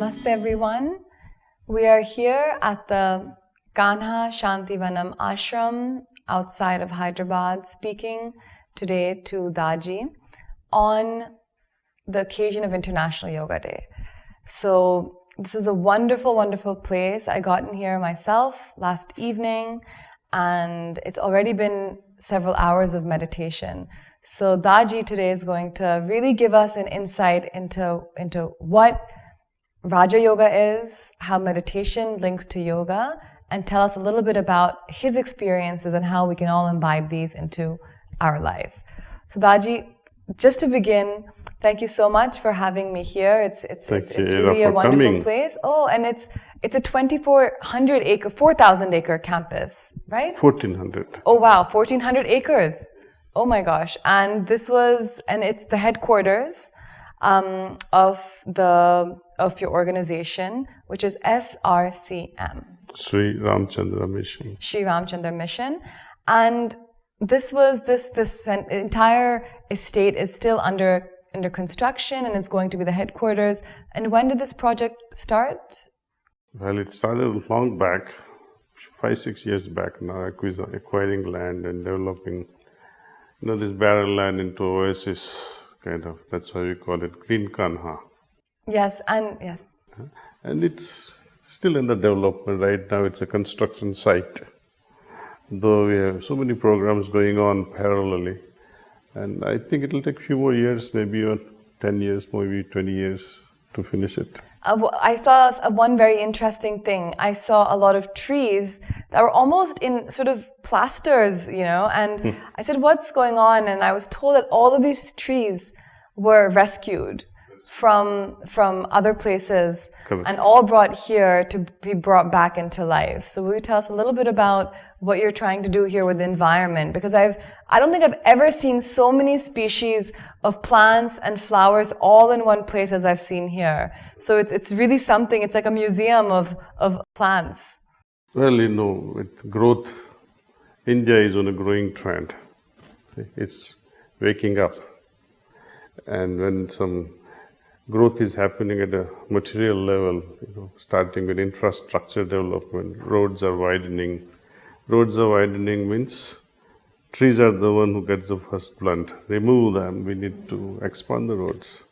Namaste everyone. We are here at the Kanha Shantivanam Ashram outside of Hyderabad speaking today to Daaji on the occasion of International Yoga Day. So this is a wonderful, wonderful place. I got in here myself last evening and it's already been several hours of meditation. So Daaji today is going to really give us an insight into what Raja Yoga is, how meditation links to yoga, and tell us a little bit about his experiences and how we can all imbibe these into our life. So Daaji, just to begin, thank you so much for having me here. It's really a wonderful place. Oh, and it's a 4,000 acre campus, right? 1,400. Oh wow, 1,400 acres. Oh my gosh. And it's the headquarters of your organization, which is SRCM. Sri Ramchandra Mission. Sri Ramchandra Mission. And this entire estate is still under construction and it's going to be the headquarters. And when did this project start? Well, it started long back, 5-6 years back now, acquiring land and developing, this barren land into oasis kind of. That's why we call it Green Kanha. Yes, and yes. And it's still in the development. Right now it's a construction site, though we have so many programs going on parallelly. And I think it'll take a few more years, maybe 10 years, maybe 20 years to finish it. I saw one very interesting thing. I saw a lot of trees that were almost in sort of plasters, and I said, what's going on? And I was told that all of these trees were rescued from other places. Correct. And all brought here to be brought back into life. So will you tell us a little bit about what you're trying to do here with the environment? Because I don't think I've ever seen so many species of plants and flowers all in one place as I've seen here. So it's really something. It's like a museum of plants. Well, with growth, India is on a growing trend. It's waking up. And when some growth is happening at a material level, starting with infrastructure development, roads are widening. Roads are widening means trees are the one who gets the first blunt. Remove them, we need to expand the roads.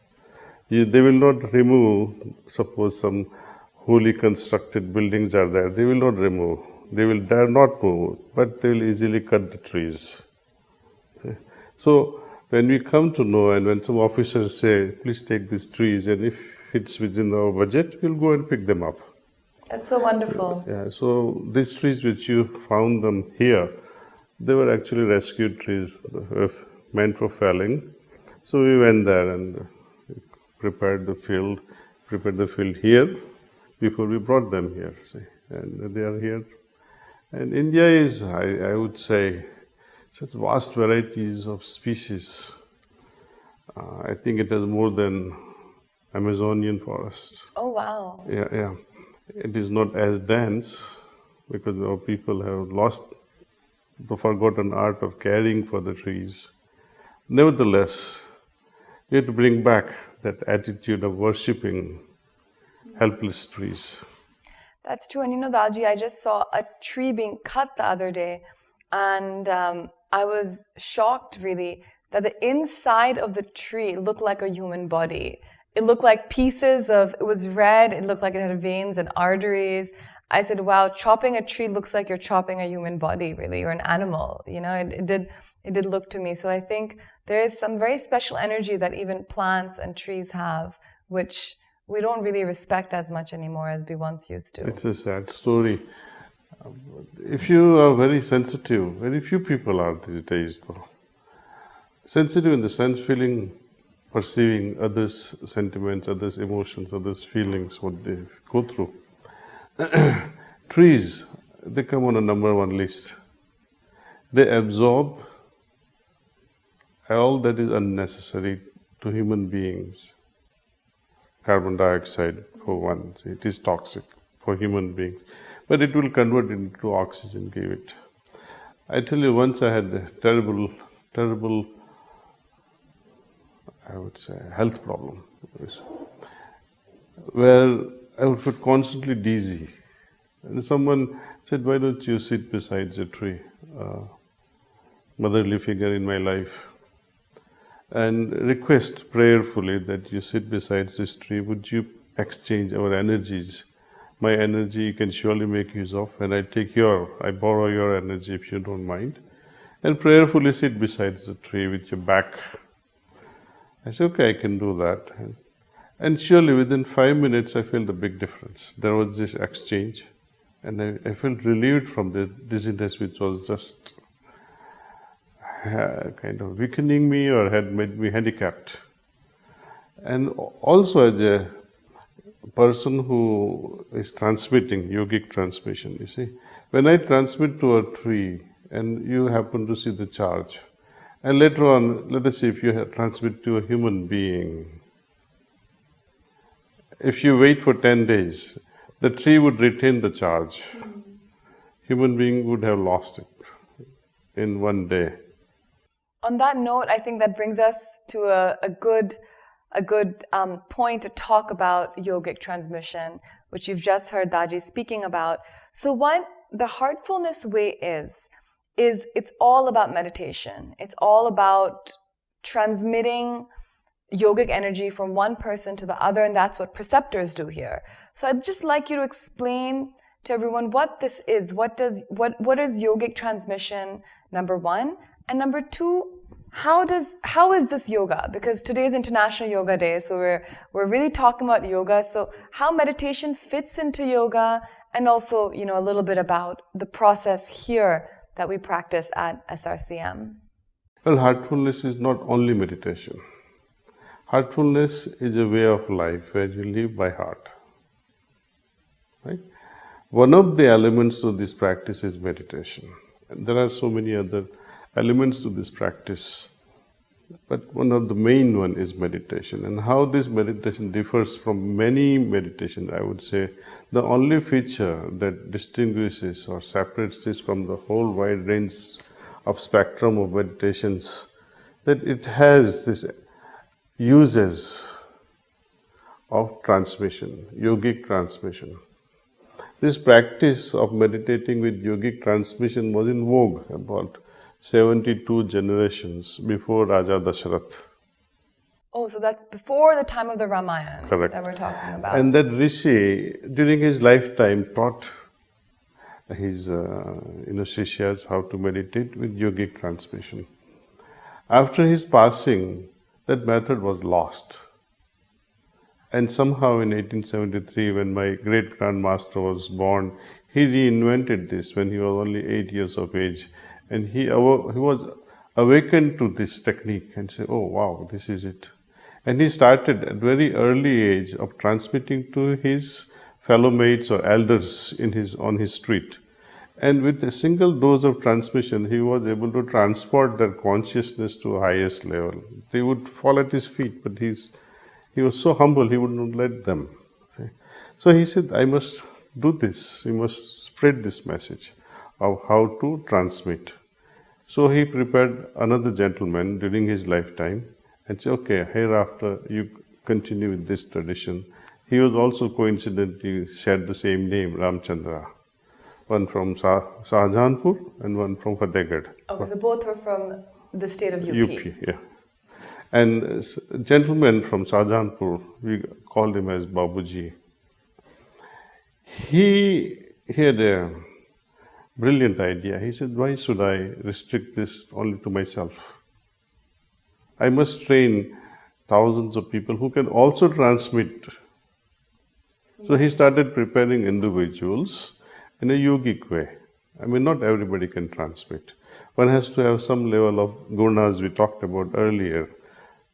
They will not remove, suppose some wholly constructed buildings are there, they will not remove. They will dare not move, but they will easily cut the trees. So, when we come to know and when some officers say, please take these trees, and if it's within our budget, we'll go and pick them up. That's so wonderful. Yeah, so these trees which you found them here, they were actually rescued trees meant for felling. So we went there and prepared the field here before we brought them here. And they are here. And India is, I would say, such vast varieties of species. I think it has more than Amazonian forest. Oh, wow. Yeah. It is not as dense because our people have lost the forgotten art of caring for the trees. Nevertheless, we have to bring back that attitude of worshipping helpless trees. That's true. And Daaji, I just saw a tree being cut the other day. And I was shocked, really, that the inside of the tree looked like a human body. It looked like it was red, it looked like it had veins and arteries. I said, wow, chopping a tree looks like you're chopping a human body, really, or an animal. It did look to me. So I think there is some very special energy that even plants and trees have, which we don't really respect as much anymore as we once used to. It's a sad story. If you are very sensitive, very few people are these days though. Sensitive in the sense perceiving others' sentiments, others' emotions, others' feelings, what they go through. Trees, they come on a number one list. They absorb all that is unnecessary to human beings. Carbon dioxide, for one, it is toxic for human beings. But it will convert into oxygen, give it. I tell you, once I had a terrible, I would say, health problem, where I would feel constantly dizzy. And someone said, "Why don't you sit beside a tree?" Motherly figure in my life. And request prayerfully that you sit beside this tree. Would you exchange our energies? My energy you can surely make use of, and I borrow your energy if you don't mind. And prayerfully sit beside the tree with your back. I said, okay, I can do that. And surely within 5 minutes, I felt a big difference. There was this exchange, and I felt relieved from the dizziness, which was just kind of weakening me or had made me handicapped. And also as a person who is transmitting yogic transmission, you see, when I transmit to a tree and you happen to see the charge, and later on, let us see if you transmit to a human being, if you wait for 10 days, the tree would retain the charge. Human being would have lost it in one day. On that note, I think that brings us to a good point to talk about yogic transmission, which you've just heard Daaji speaking about. So what the Heartfulness way is it's all about meditation. It's all about transmitting yogic energy from one person to the other, and that's what preceptors do here. So I'd just like you to explain to everyone what this is. What is yogic transmission, number one? And number two, how is this yoga? Because today is International Yoga Day, so we're really talking about yoga. So how meditation fits into yoga, and also, you know, a little bit about the process here that we practice at SRCM. Well, heartfulness is not only meditation. Heartfulness is a way of life where you live by heart. Right? One of the elements to this practice is meditation. And there are so many other elements to this practice, but one of the main one is meditation. And how this meditation differs from many meditations, I would say the only feature that distinguishes or separates this from the whole wide range of spectrum of meditations, that it has this uses of transmission, yogic transmission. This practice of meditating with yogic transmission was in vogue about 72 generations before Raja Dasharath. Oh, so that's before the time of the Ramayana. Correct. That we're talking about. And that Rishi, during his lifetime, taught his Shishyas how to meditate with yogic transmission. After his passing, that method was lost. And somehow in 1873, when my great grandmaster was born, he reinvented this when he was only 8 years of age. And he was awakened to this technique and said, oh wow, this is it. And he started at very early age of transmitting to his fellow mates or elders on his street. And with a single dose of transmission, he was able to transport their consciousness to a highest level. They would fall at his feet, but he was so humble, he would not let them. Okay? So he said, I must do this. We must spread this message of how to transmit. So he prepared another gentleman during his lifetime and said, okay, hereafter you continue with this tradition. He was also coincidentally shared the same name, Ramchandra. One from Shahjahanpur and one from Fatehgarh. Okay, so both were from the state of UP. UP, yeah. And a gentleman from Shahjahanpur, we called him as Babuji. He had a brilliant idea. He said, why should I restrict this only to myself? I must train thousands of people who can also transmit. So he started preparing individuals in a yogic way. I mean, not everybody can transmit. One has to have some level of gunas we talked about earlier,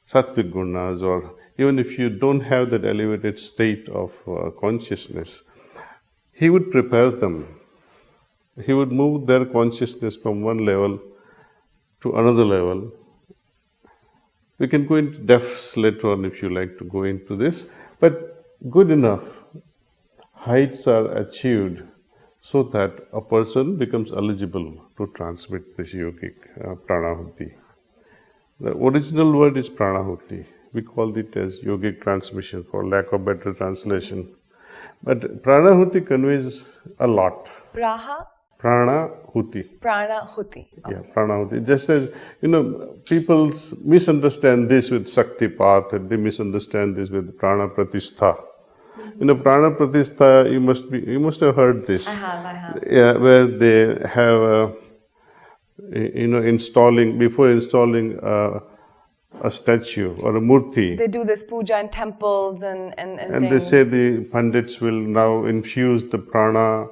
sattvic gunas, or even if you don't have that elevated state of consciousness, he would prepare them. He would move their consciousness from one level to another level. We can go into depths later on if you like to go into this, but good enough heights are achieved so that a person becomes eligible to transmit this yogic pranahuti. The original word is pranahuti. We call it as yogic transmission for lack of better translation. But pranahuti conveys a lot. Praha? Pranahuti. Pranahuti. Yeah, pranahuti. Just as, people misunderstand this with Shakti Path, and they misunderstand this with Prana Pratistha. Prana Pratistha, you must have heard this. I have. Yeah, where they have, before installing a statue or a murti. They do this puja in temples and And they say the pandits will now infuse the prana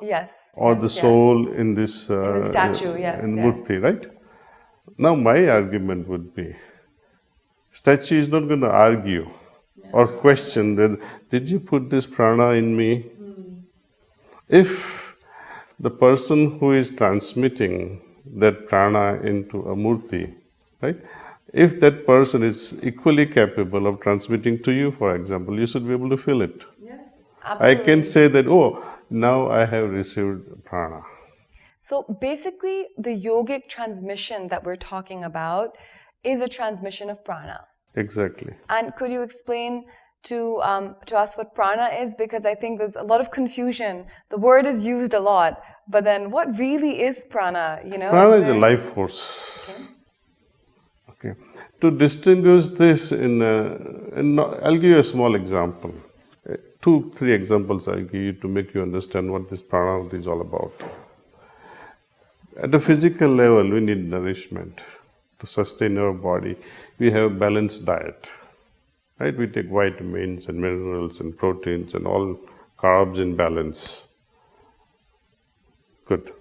or the soul in this statue, in murti, right? Now my argument would be, statue is not going to argue or question that, did you put this prana in me? If the person who is transmitting that prana into a murti, right? If that person is equally capable of transmitting to you, for example, you should be able to feel it. Yes, absolutely. I can say that, now I have received prana. So basically, the yogic transmission that we're talking about is a transmission of prana. Exactly. And could you explain to us what prana is? Because I think there's a lot of confusion. The word is used a lot, but then what really is prana? Prana is a life force. Okay. To distinguish this, I'll give you a small example. 2-3 examples I'll give you to make you understand what this prana is all about. At a physical level, we need nourishment to sustain our body. We have a balanced diet, right? We take vitamins and minerals and proteins and all carbs in balance. Good.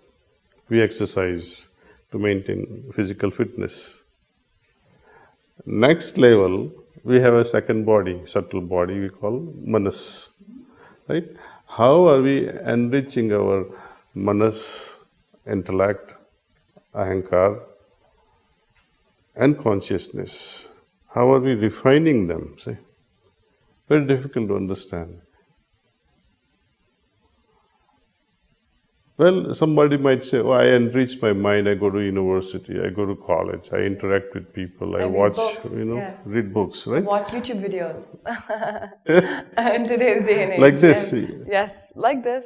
We exercise to maintain physical fitness. Next level, we have a second body, subtle body, we call manas, right? How are we enriching our manas, intellect, ahankar, and consciousness? How are we refining them? See? Very difficult to understand. Well, somebody might say, I enrich my mind, I go to university, I go to college, I interact with people, I watch, read books, right? Watch YouTube videos in today's day and age. Like this. Yes, like this.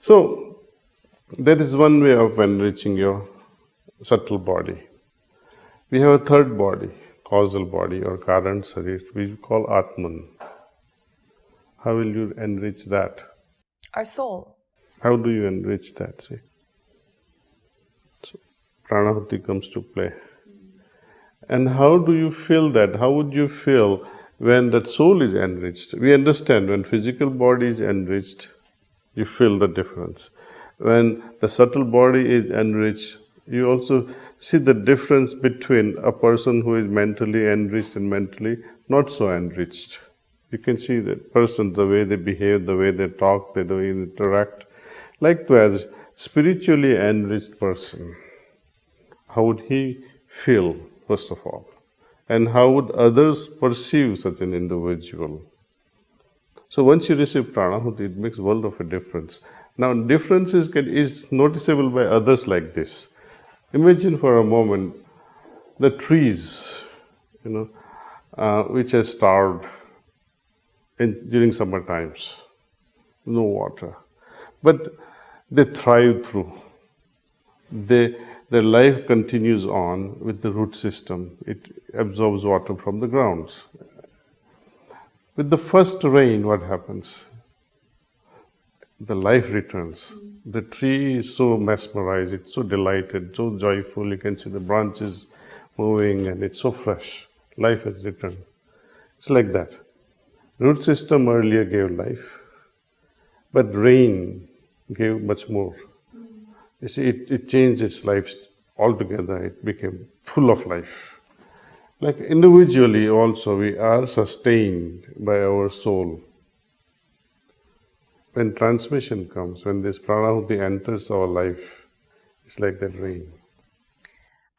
So, that is one way of enriching your subtle body. We have a third body, causal body or Karan Sarir, we call Atman. How will you enrich that? Our soul. How do you enrich that? See? So, pranahuti comes to play. And how do you feel that? How would you feel when that soul is enriched? We understand when physical body is enriched, you feel the difference. When the subtle body is enriched, you also see the difference between a person who is mentally enriched and mentally not so enriched. You can see that person, the way they behave, the way they talk, the way they interact. Likewise, spiritually enriched person, how would he feel, first of all? And how would others perceive such an individual? So once you receive pranahuti, it makes a world of a difference. Now, difference is noticeable by others like this. Imagine for a moment the trees, which are starved during summer times, no water. But they thrive through. Their life continues on with the root system. It absorbs water from the grounds. With the first rain, what happens? The life returns. The tree is so mesmerized, it's so delighted, so joyful. You can see the branches moving and it's so fresh. Life has returned. It's like that. Root system earlier gave life, but rain gave much more. You see, it changed its life altogether. It became full of life. Like individually also, we are sustained by our soul. When transmission comes, when this pranahuti enters our life, it's like that rain.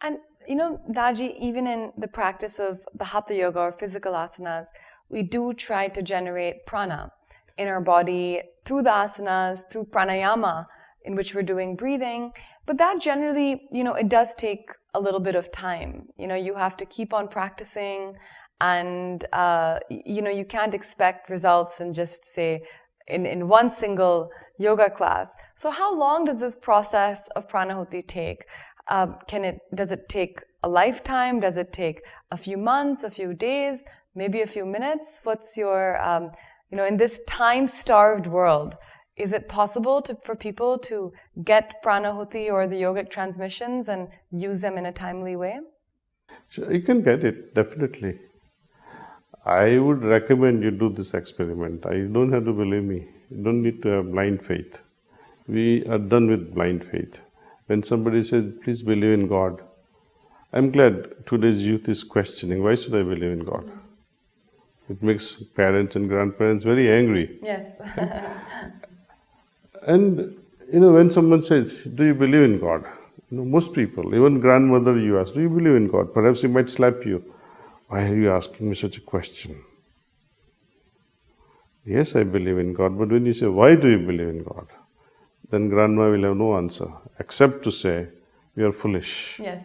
And Daaji, even in the practice of the Hatha Yoga or physical asanas, we do try to generate prana in our body through the asanas, through pranayama, in which we're doing breathing. But that generally, it does take a little bit of time. You have to keep on practicing, and you can't expect results and just say in one single yoga class. So how long does this process of pranahuti take? Does it take a lifetime? Does it take a few months, a few days, maybe a few minutes? What's your, in this time-starved world, is it possible for people to get pranahuti or the yogic transmissions and use them in a timely way? Sure, you can get it, definitely. I would recommend you do this experiment. You don't have to believe me. You don't need to have blind faith. We are done with blind faith. When somebody says, please believe in God, I'm glad today's youth is questioning, why should I believe in God? It makes parents and grandparents very angry. Yes. And, when someone says, do you believe in God? Most people, even grandmother you ask, do you believe in God? Perhaps he might slap you. Why are you asking me such a question? Yes, I believe in God, but when you say, why do you believe in God? Then grandma will have no answer, except to say, you are foolish. Yes.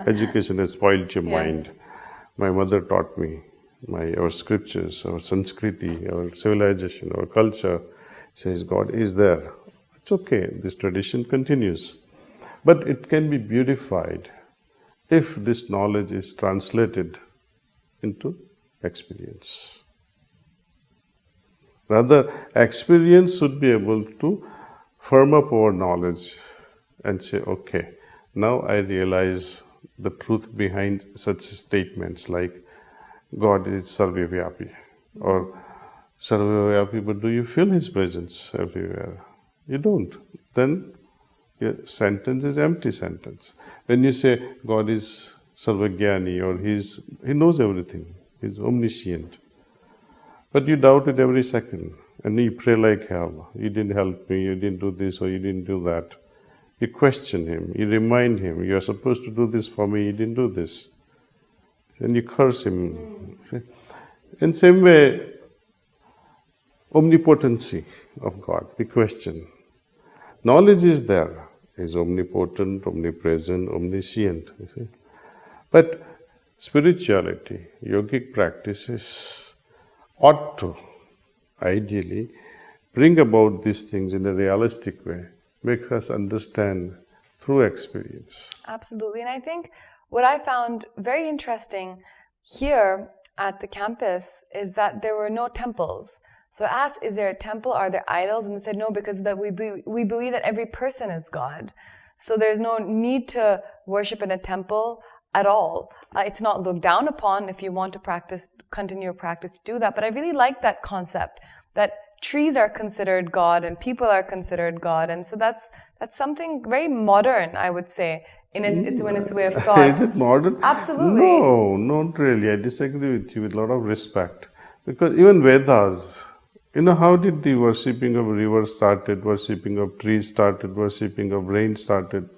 Education has spoiled your mind. My mother taught me, our scriptures, our Sanskriti, our civilization, our culture says God is there. It's okay, this tradition continues. But it can be beautified if this knowledge is translated into experience. Rather, experience should be able to firm up our knowledge and say, okay, now I realize the truth behind such statements like God is sarvavyapi or sarvavyapi, but do you feel His presence everywhere? You don't. Then your sentence is empty sentence. When you say God is sarvagyani or He knows everything, He's omniscient, but you doubt it every second and you pray like hell. You didn't help me, you didn't do this or you didn't do that. You question Him, you remind Him, you are supposed to do this for me, you didn't do this. And you curse Him. In same way, omnipotency of God, we question. Knowledge is there. He's omnipotent, omnipresent, omniscient. You see? But spirituality, yogic practices ought to, ideally, bring about these things in a realistic way, make us understand through experience. Absolutely. And I think what I found very interesting here at the campus is that there were no temples. So I asked, is there a temple? Are there idols? And they said, no, because we believe that every person is God. So there's no need to worship in a temple at all. It's not looked down upon. If you want to continue your practice, do that. But I really like that concept, that trees are considered God and people are considered God. And so that's something very modern, I would say, in its way of thought. Is it modern? Absolutely. No, not really. I disagree with you with a lot of respect. Because even Vedas, how did the worshipping of rivers started, worshipping of trees started, worshipping of rain started,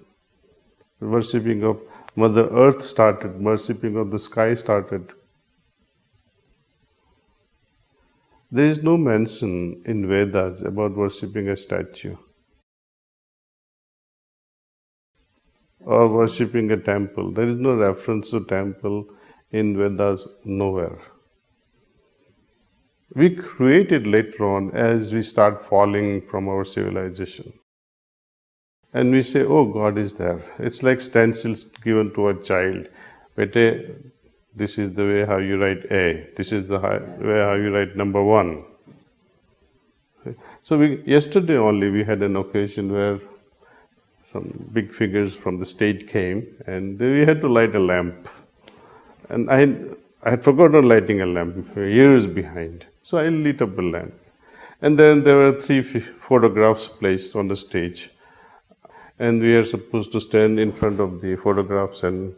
worshipping of Mother Earth started, worshipping of the sky started. There is no mention in Vedas about worshipping a statue or worshipping a temple. There is no reference to temple in Vedas nowhere. We create it later on as we start falling from our civilization. And we say, oh, God is there. It's like stencils given to a child. Bete, this is the way how you write A. This is the way how you write number 1. So yesterday only we had an occasion where some big figures from the stage came and we had to light a lamp. And I had forgotten lighting a lamp, years behind. So I lit up a lamp. And then there were 3 photographs placed on the stage. And we are supposed to stand in front of the photographs and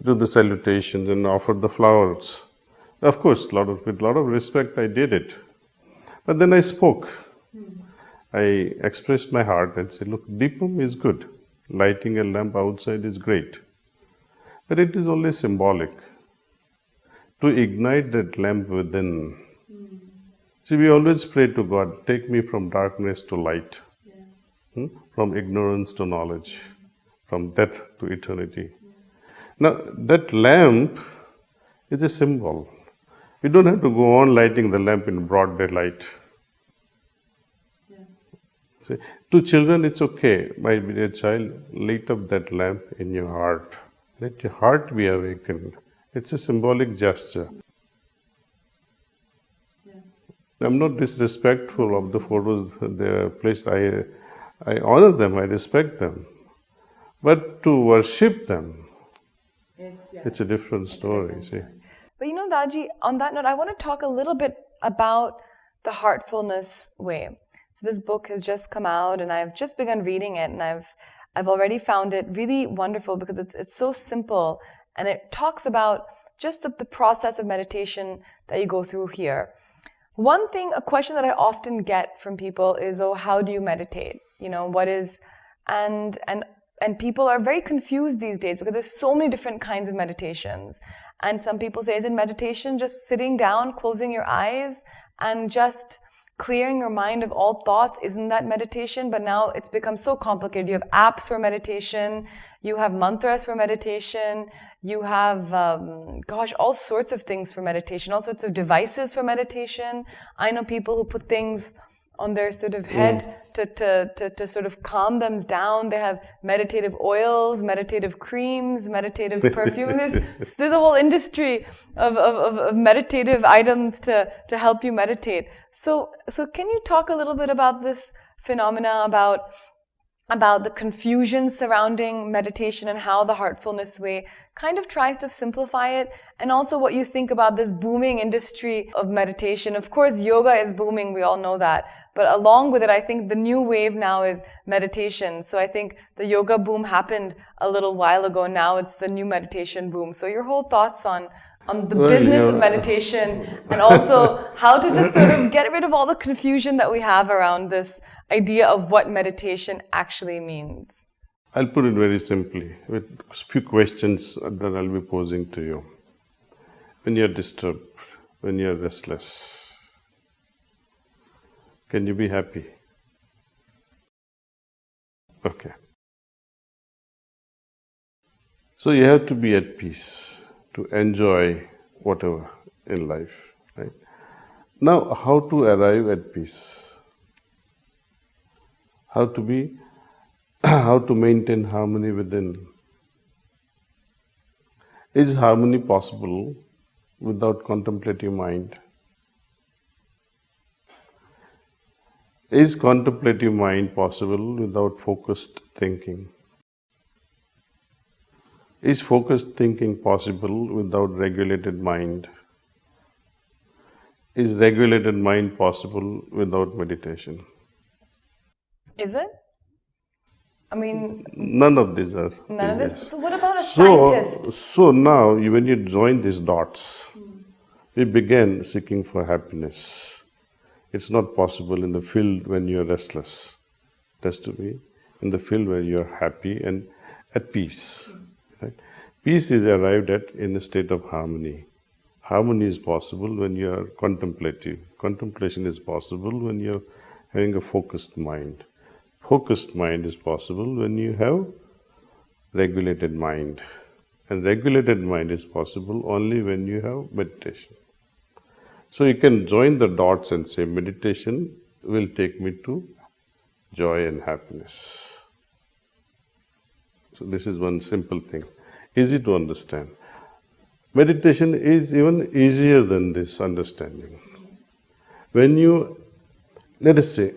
do the salutations and offer the flowers. Of course, with a lot of respect, I did it. But then I spoke. I expressed my heart and said, look, Deepam is good. Lighting a lamp outside is great. But it is only symbolic. To ignite that lamp within. See, we always pray to God, take me from darkness to light. From ignorance to knowledge, from death to eternity. Now, that lamp is a symbol. We don't have to go on lighting the lamp in broad daylight. See, to children, it's okay. My dear child, light up that lamp in your heart. Let your heart be awakened. It's a symbolic gesture. I'm not disrespectful of the photos they are placed. I honor them, I respect them. But to worship them, it's a different story, see. But Daaji, on that note, I want to talk a little bit about the Heartfulness way. So this book has just come out and I've just begun reading it, and I've already found it really wonderful because it's so simple, and it talks about just the process of meditation that you go through here. One thing, a question that I often get from people is, oh, how do you meditate? What is, and people are very confused these days because there's so many different kinds of meditations. And some people say, is it meditation just sitting down, closing your eyes, and just clearing your mind of all thoughts? Isn't that meditation? But now it's become so complicated. You have apps for meditation, you have mantras for meditation, you have, all sorts of things for meditation, all sorts of devices for meditation. I know people who put things on their sort of head to sort of calm them down. They have meditative oils, meditative creams, meditative perfumes. There's a whole industry of meditative items to help you meditate. So can you talk a little bit about this phenomena, about the confusion surrounding meditation and how the Heartfulness way kind of tries to simplify it, and also what you think about this booming industry of meditation? Of course, yoga is booming, we all know that. But along with it, I think the new wave now is meditation. So I think the yoga boom happened a little while ago. Now it's the new meditation boom. So your whole thoughts on the business of meditation, and also how to just sort of get rid of all the confusion that we have around this idea of what meditation actually means. I'll put it very simply with a few questions that I'll be posing to you. When you're disturbed, when you're restless, can you be happy? Okay. So you have to be at peace to enjoy whatever in life, right? Now, how to arrive at peace? How to maintain harmony within? Is harmony possible without contemplative mind? Is contemplative mind possible without focused thinking? Is focused thinking possible without regulated mind? Is regulated mind possible without meditation? Is it? I mean, none of these are. None of this. So what about a scientist? So now, when you join these dots, we begin seeking for happiness. It's not possible in the field when you're restless. It has to be in the field where you're happy and at peace. Right? Peace is arrived at in a state of harmony. Harmony is possible when you are contemplative. Contemplation is possible when you're having a focused mind. Focused mind is possible when you have regulated mind. And regulated mind is possible only when you have meditation. So you can join the dots and say, meditation will take me to joy and happiness. So this is one simple thing. Easy to understand. Meditation is even easier than this understanding. When you, let us say,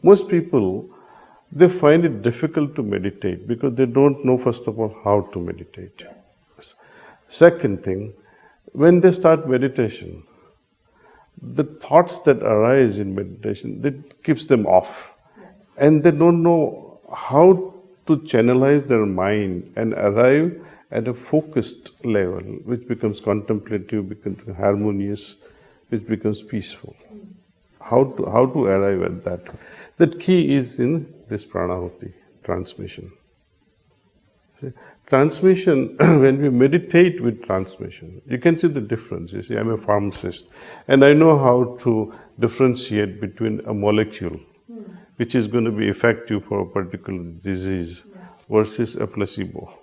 most people, they find it difficult to meditate because they don't know, first of all, how to meditate. Second thing, when they start meditation, the thoughts that arise in meditation, that keeps them off. Yes. And they don't know how to channelize their mind and arrive at a focused level, which becomes contemplative, becomes harmonious, which becomes peaceful. How to arrive at that? That key is in this pranahuti, transmission. See, transmission, when we meditate with transmission, you can see the difference. You see, I'm a pharmacist, and I know how to differentiate between a molecule, which is going to be effective for a particular disease, versus a placebo.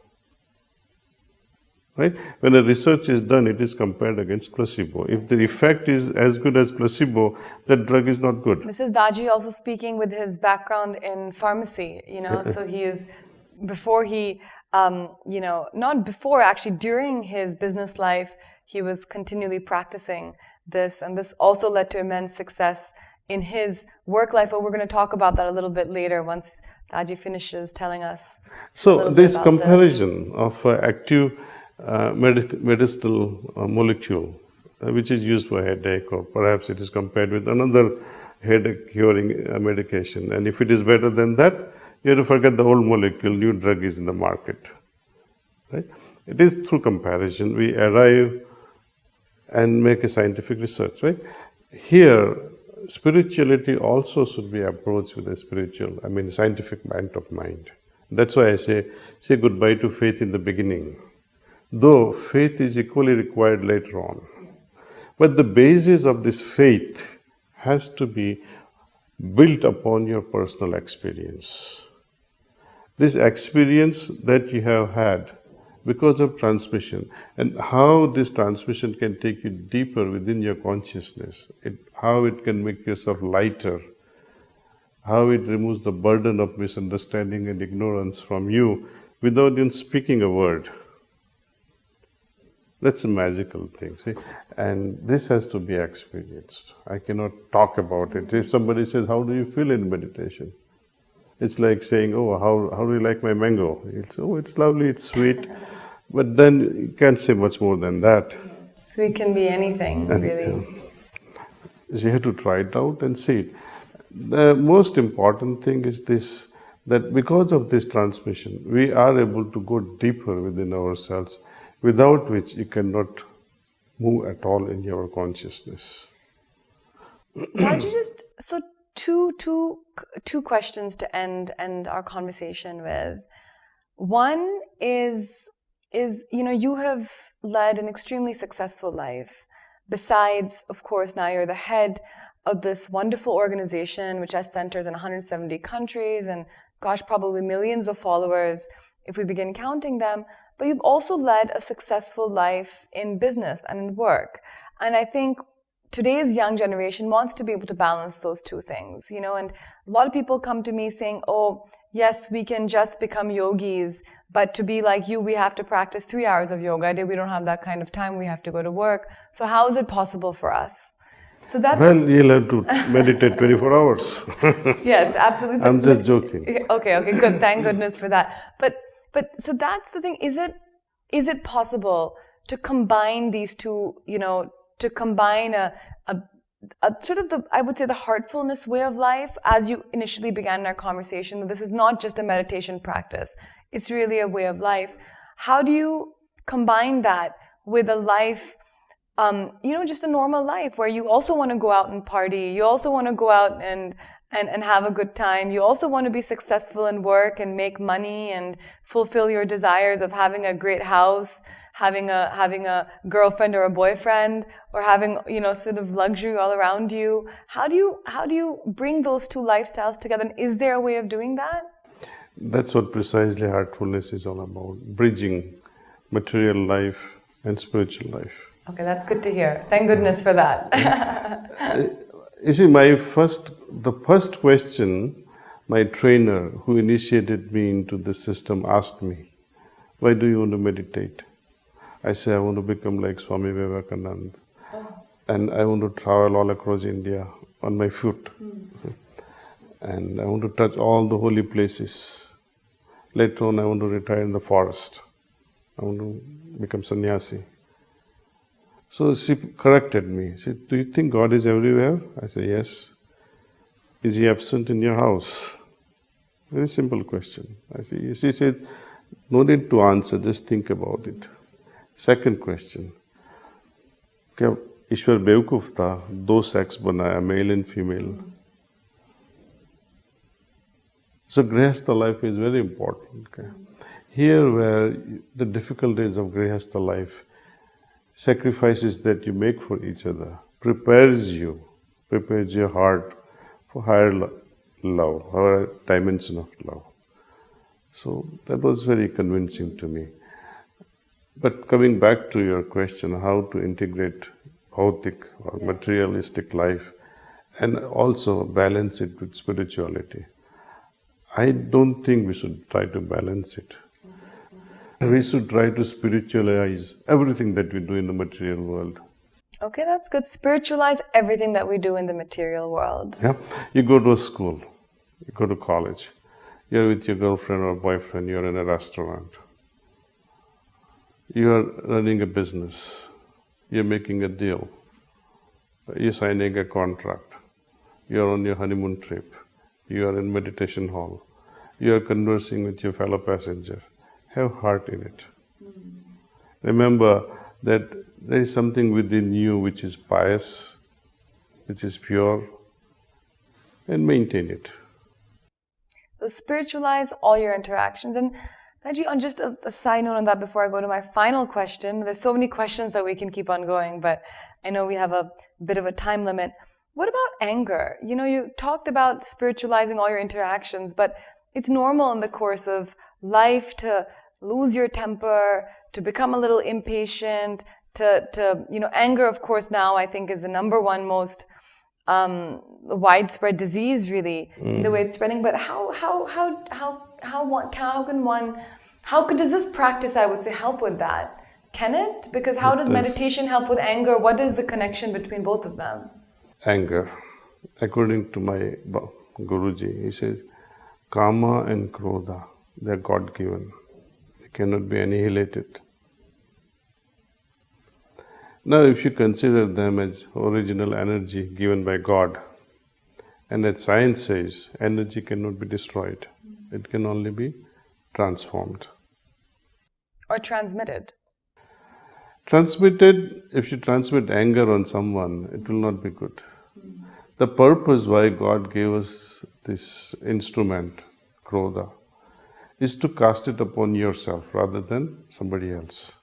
right? When a research is done, it is compared against placebo. If the effect is as good as placebo, that drug is not good. This is Daaji also speaking with his background in pharmacy, so he is, before he, not before, actually during his business life, he was continually practicing this, and this also led to immense success in his work life, but we're going to talk about that a little bit later once Daaji finishes telling us. So this comparison of active medicinal molecule, which is used for headache, or perhaps it is compared with another headache curing medication, and if it is better than that, you have to forget the old molecule, new drug is in the market, right? It is through comparison we arrive and make a scientific research, right? Here, spirituality also should be approached with a scientific bent of mind. That's why I say goodbye to faith in the beginning, though faith is equally required later on. But the basis of this faith has to be built upon your personal experience. This experience that you have had because of transmission, and how this transmission can take you deeper within your consciousness, how it can make yourself lighter, how it removes the burden of misunderstanding and ignorance from you without even speaking a word. That's a magical thing, see? And this has to be experienced. I cannot talk about it. If somebody says, how do you feel in meditation? It's like saying, oh, how do you like my mango? You'll say, oh, it's lovely, it's sweet. But then you can't say much more than that. Sweet can be anything, really. You have to try it out and see it. The most important thing is this, that because of this transmission, we are able to go deeper within ourselves, without which you cannot move at all in your consciousness. So two questions to end our conversation with. One is you have led an extremely successful life. Besides, of course, now you're the head of this wonderful organization which has centers in 170 countries and, gosh, probably millions of followers if we begin counting them. But you've also led a successful life in business and in work. And I think today's young generation wants to be able to balance those two things, and a lot of people come to me saying, oh, yes, we can just become yogis, but to be like you, we have to practice 3 hours of yoga a day. We don't have that kind of time. We have to go to work. So how is it possible for us? So well, you'll have to meditate 24 hours. Yes, absolutely. I'm just joking. Okay, good. Thank goodness for that. But so that's the thing. Is it possible to combine these two, to combine a sort of I would say the heartfulness way of life, as you initially began in our conversation, that this is not just a meditation practice. It's really a way of life. How do you combine that with a life, just a normal life where you also want to go out and party, you also want to go out and have a good time, you also want to be successful in work and make money and fulfill your desires of having a great house, having a girlfriend or a boyfriend, or having sort of luxury all around you? How do you bring those two lifestyles together? And is there a way of doing that? That's what precisely Heartfulness is all about, bridging material life and spiritual life. Okay, that's good to hear. Thank goodness for that. You see, the first question my trainer who initiated me into the system asked me, why do you want to meditate? I say, I want to become like Swami Vivekananda. And I want to travel all across India on my foot. And I want to touch all the holy places. Later on, I want to retire in the forest. I want to become sannyasi. So she corrected me. She said, do you think God is everywhere? I said, yes. Is he absent in your house? Very simple question. She said, no need to answer, just think about it. Second question, क्या ईश्वर बेवकूफ था, 2 sex बनाया, male and female. So Grihastha life is very important. Okay? Here where the difficulties of Grihastha life, sacrifices that you make for each other, prepares your heart for higher love, higher dimension of love. So that was very convincing to me. But coming back to your question, how to integrate bhautik or materialistic life and also balance it with spirituality. I don't think we should try to balance it. We should try to spiritualize everything that we do in the material world. Okay, that's good. Spiritualize everything that we do in the material world. Yeah, you go to a school, you go to college, you're with your girlfriend or boyfriend, you're in a restaurant, you're running a business, you're making a deal, you're signing a contract, you're on your honeymoon trip, you're in meditation hall, you're conversing with your fellow passenger. Have heart in it. Remember that there is something within you which is pious, which is pure, and maintain it. So spiritualize all your interactions. And Daaji, on just a side note on that before I go to my final question, there's so many questions that we can keep on going, but I know we have a bit of a time limit. What about anger? You know, you talked about spiritualizing all your interactions, but it's normal in the course of life to lose your temper, to become a little impatient, to anger, of course, now I think is the number one most widespread disease, really, the way it's spreading. But does this practice, I would say, help with that? Can it? Because how does meditation help with anger? What is the connection between both of them? Anger, according to my Guruji, he says, Kama and Krodha, they are God-given. They cannot be annihilated. Now, if you consider them as original energy given by God, and as science says, energy cannot be destroyed. It can only be transformed. Or transmitted. Transmitted, if you transmit anger on someone, it will not be good. The purpose why God gave us this instrument, Krodha, is to cast it upon yourself rather than somebody else.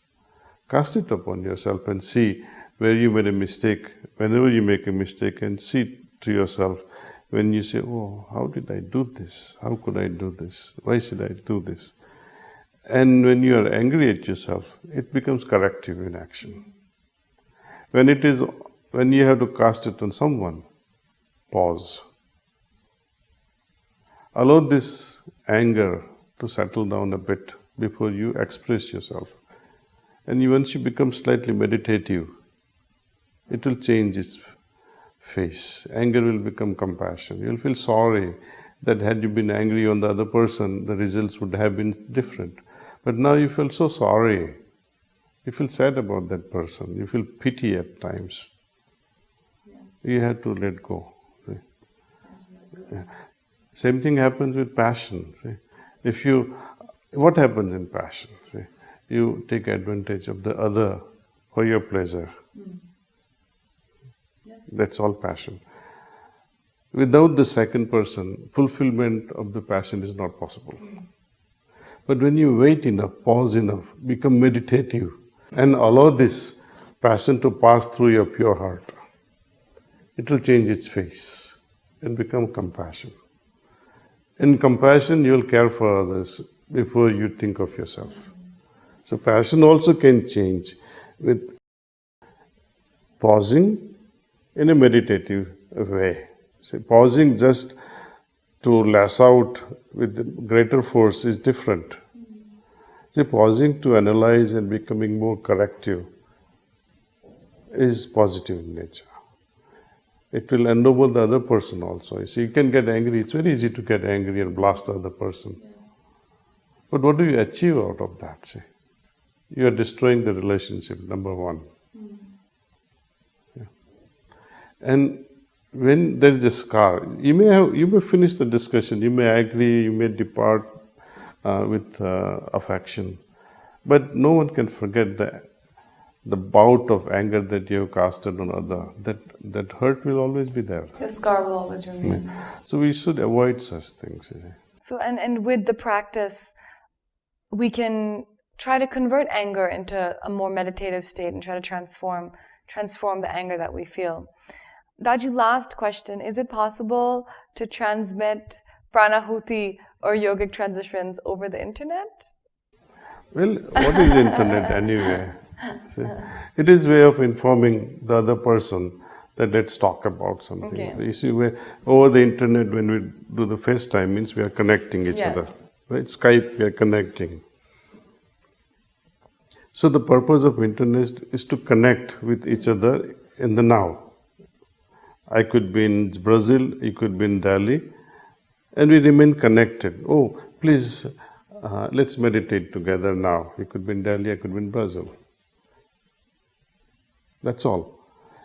Cast it upon yourself and see where you made a mistake. Whenever you make a mistake, and see to yourself when you say, oh, how did I do this? How could I do this? Why should I do this? And when you are angry at yourself, it becomes corrective in action. When you have to cast it on someone, pause. Allow this anger to settle down a bit before you express yourself. And once you become slightly meditative, it will change its face. Anger will become compassion. You'll feel sorry that had you been angry on the other person, the results would have been different. But now you feel so sorry. You feel sad about that person. You feel pity at times. Yes. You have to let go. Yeah. Same thing happens with passion. What happens in passion? You take advantage of the other for your pleasure. Yes. That's all passion. Without the second person, fulfillment of the passion is not possible. But when you wait enough, pause enough, become meditative, and allow this passion to pass through your pure heart, it will change its face and become compassion. In compassion, you will care for others before you think of yourself. So passion also can change with pausing in a meditative way. So pausing just to lash out with greater force is different. So pausing to analyze and becoming more corrective is positive in nature. It will ennoble the other person also. So you can get angry. It's very easy to get angry and blast the other person. Yes. But what do you achieve out of that? See? You are destroying the relationship, number one. Yeah. And when there is a scar, you may finish the discussion, you may agree, you may depart with affection, but no one can forget the bout of anger that you have casted on other. That hurt will always be there. The scar will always remain. Yeah. So we should avoid such things. So and with the practice, we can try to convert anger into a more meditative state and try to transform the anger that we feel. Daaji, last question. Is it possible to transmit pranahuti or yogic transitions over the internet? Well, what is internet anyway? See, it is way of informing the other person that let's talk about something. Okay. You see, over the internet, when we do the FaceTime, means we are connecting each Yes. other. Right? Skype, we are connecting. So the purpose of internet is to connect with each other in the now. I could be in Brazil, you could be in Delhi, and we remain connected. Oh, please, let's meditate together now. You could be in Delhi, I could be in Brazil. That's all.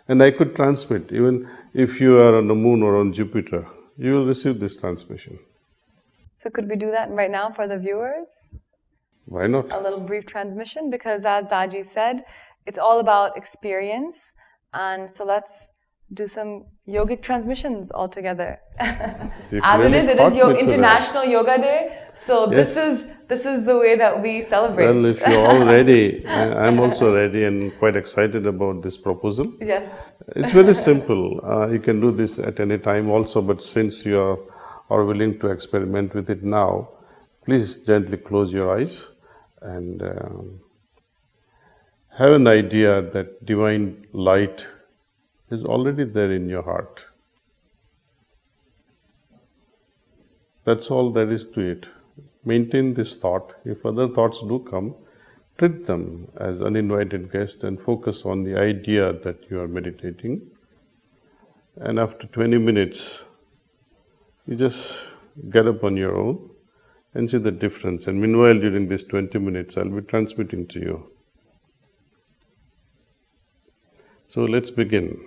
And I could transmit, even if you are on the moon or on Jupiter, you will receive this transmission. So could we do that right now for the viewers? Why not? A little brief transmission, because as Daaji said, it's all about experience. And so let's do some yogic transmissions all together. As it is your International Yoga Day. So Yes. this is the way that we celebrate. Well, if you're all ready, I'm also ready and quite excited about this proposal. Yes. It's very simple. You can do this at any time also, but since you are willing to experiment with it now, please gently close your eyes and have an idea that divine light is already there in your heart. That's all there is to it. Maintain this thought. If other thoughts do come, treat them as uninvited guests and focus on the idea that you are meditating. And after 20 minutes, you just get up on your own and see the difference. And meanwhile, during these 20 minutes, I'll be transmitting to you. So let's begin.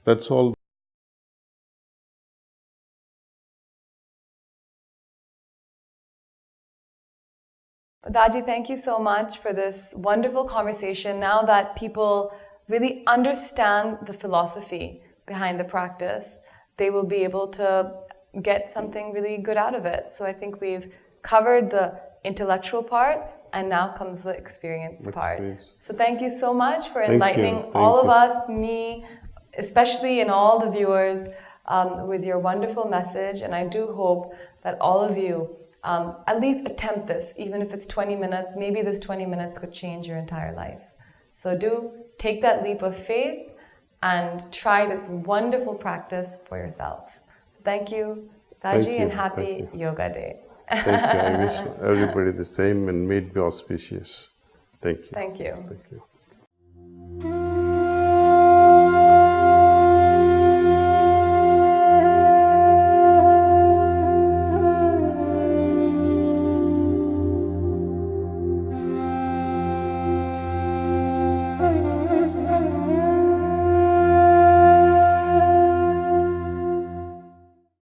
That's all. Daaji, thank you so much for this wonderful conversation. Now that people really understand the philosophy behind the practice, they will be able to get something really good out of it. So I think we've covered the intellectual part, and now comes the experience part. So thank you so much for enlightening all of us, me, especially, and all the viewers with your wonderful message. And I do hope that all of you at least attempt this, even if it's 20 minutes. Maybe this 20 minutes could change your entire life. So do take that leap of faith and try this wonderful practice for yourself. Thank you, Daaji, and happy Yoga Day. Thank you. I wish everybody the same, and may it be auspicious. Thank you. Thank you. Thank you.